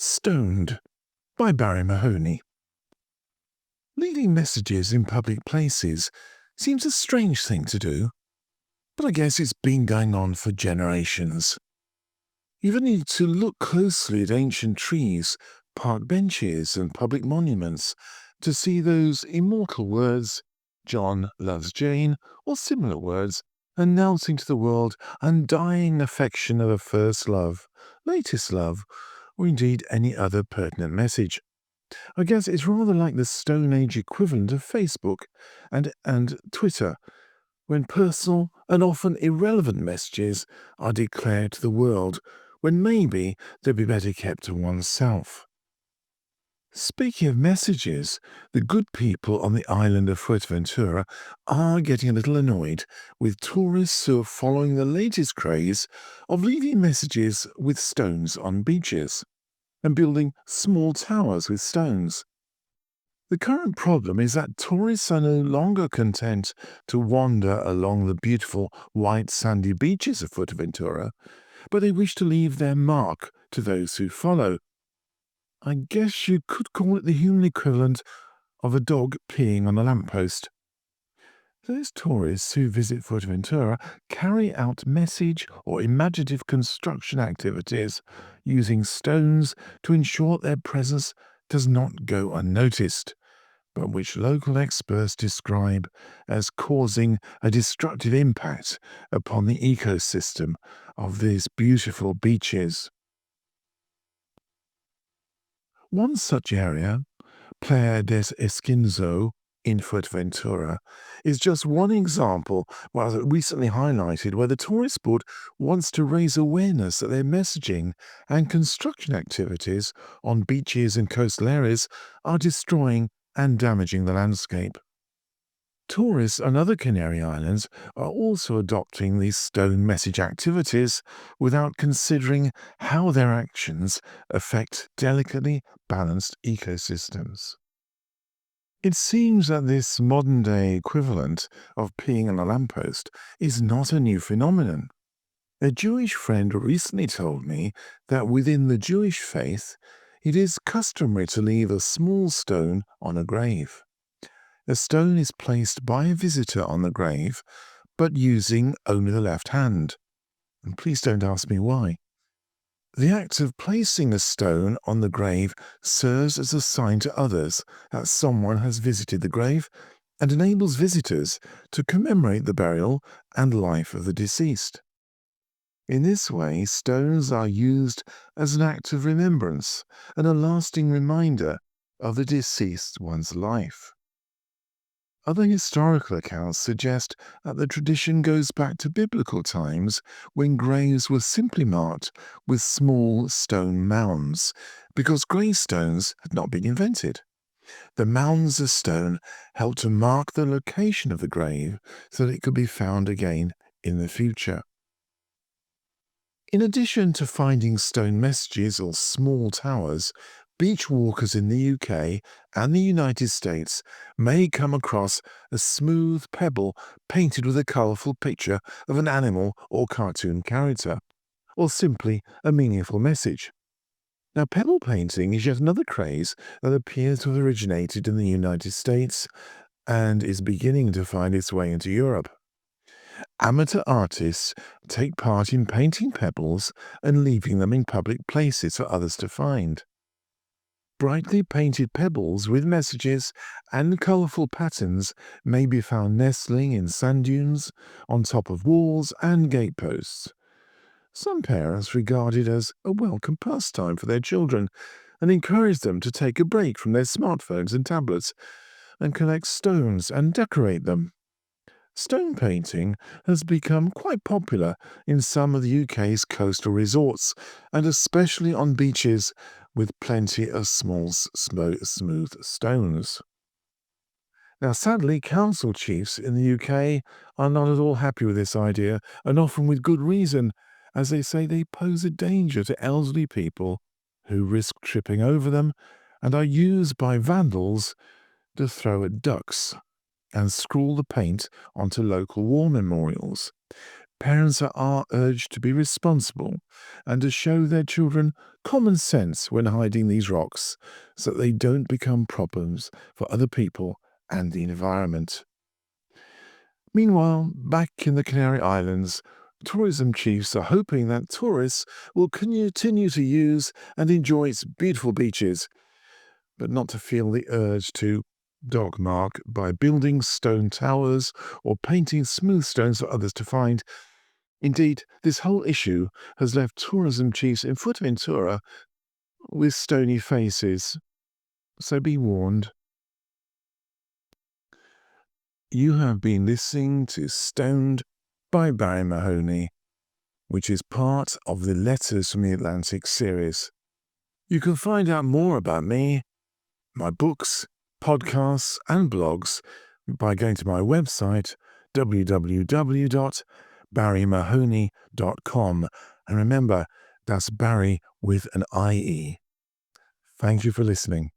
Stoned by Barrie Mahoney. Leaving messages in public places seems a strange thing to do, but I guess it's been going on for generations. You even need to look closely at ancient trees, park benches, and public monuments to see those immortal words, "John loves Jane," or similar words, announcing to the world undying affection of a first love, latest love, or indeed any other pertinent message. I guess it's rather like the Stone Age equivalent of Facebook and Twitter, when personal and often irrelevant messages are declared to the world, when maybe they'd be better kept to oneself. Speaking of messages, the good people on the island of Fuerteventura are getting a little annoyed with tourists who are following the latest craze of leaving messages with stones on beaches and building small towers with stones. The current problem is that tourists are no longer content to wander along the beautiful white sandy beaches of Fuerteventura, but they wish to leave their mark to those who follow. I guess you could call it the human equivalent of a dog peeing on a lamppost. Those tourists who visit Fuerteventura carry out message or imaginative construction activities using stones to ensure their presence does not go unnoticed, but which local experts describe as causing a destructive impact upon the ecosystem of these beautiful beaches. One such area, Playa des Esquinzo in Fuerteventura, is just one example recently highlighted where the tourist board wants to raise awareness that their messaging and construction activities on beaches and coastal areas are destroying and damaging the landscape. Tourists on other Canary Islands are also adopting these stone message activities without considering how their actions affect delicately balanced ecosystems. It seems that this modern-day equivalent of peeing on a lamppost is not a new phenomenon. A Jewish friend recently told me that within the Jewish faith, it is customary to leave a small stone on a grave. A stone is placed by a visitor on the grave, but using only the left hand. And please don't ask me why. The act of placing a stone on the grave serves as a sign to others that someone has visited the grave and enables visitors to commemorate the burial and life of the deceased. In this way, stones are used as an act of remembrance and a lasting reminder of the deceased one's life. Other historical accounts suggest that the tradition goes back to biblical times when graves were simply marked with small stone mounds, because gravestones had not been invented. The mounds of stone helped to mark the location of the grave so that it could be found again in the future. In addition to finding stone messages or small towers, beach walkers in the UK and the United States may come across a smooth pebble painted with a colourful picture of an animal or cartoon character, or simply a meaningful message. Now, pebble painting is yet another craze that appears to have originated in the United States and is beginning to find its way into Europe. Amateur artists take part in painting pebbles and leaving them in public places for others to find. Brightly painted pebbles with messages and colourful patterns may be found nestling in sand dunes, on top of walls and gateposts. Some parents regard it as a welcome pastime for their children and encourage them to take a break from their smartphones and tablets and collect stones and decorate them. Stone painting has become quite popular in some of the UK's coastal resorts, and especially on beaches with plenty of small, smooth stones. Now, sadly, council chiefs in the UK are not at all happy with this idea, and often with good reason, as they say they pose a danger to elderly people who risk tripping over them and are used by vandals to throw at ducks and scrawl the paint onto local war memorials. Parents are urged to be responsible and to show their children common sense when hiding these rocks so that they don't become problems for other people and the environment. Meanwhile, back in the Canary Islands, tourism chiefs are hoping that tourists will continue to use and enjoy its beautiful beaches, but not to feel the urge to dogmark by building stone towers or painting smooth stones for others to find. Indeed, this whole issue has left tourism chiefs in Fuerteventura with stony faces. So be warned. You have been listening to Stoned by Barrie Mahoney, which is part of the Letters from the Atlantic series. You can find out more about me, my books, podcasts, and blogs by going to my website, www.barriemahoney.com. And remember, that's Barrie with an IE. Thank you for listening.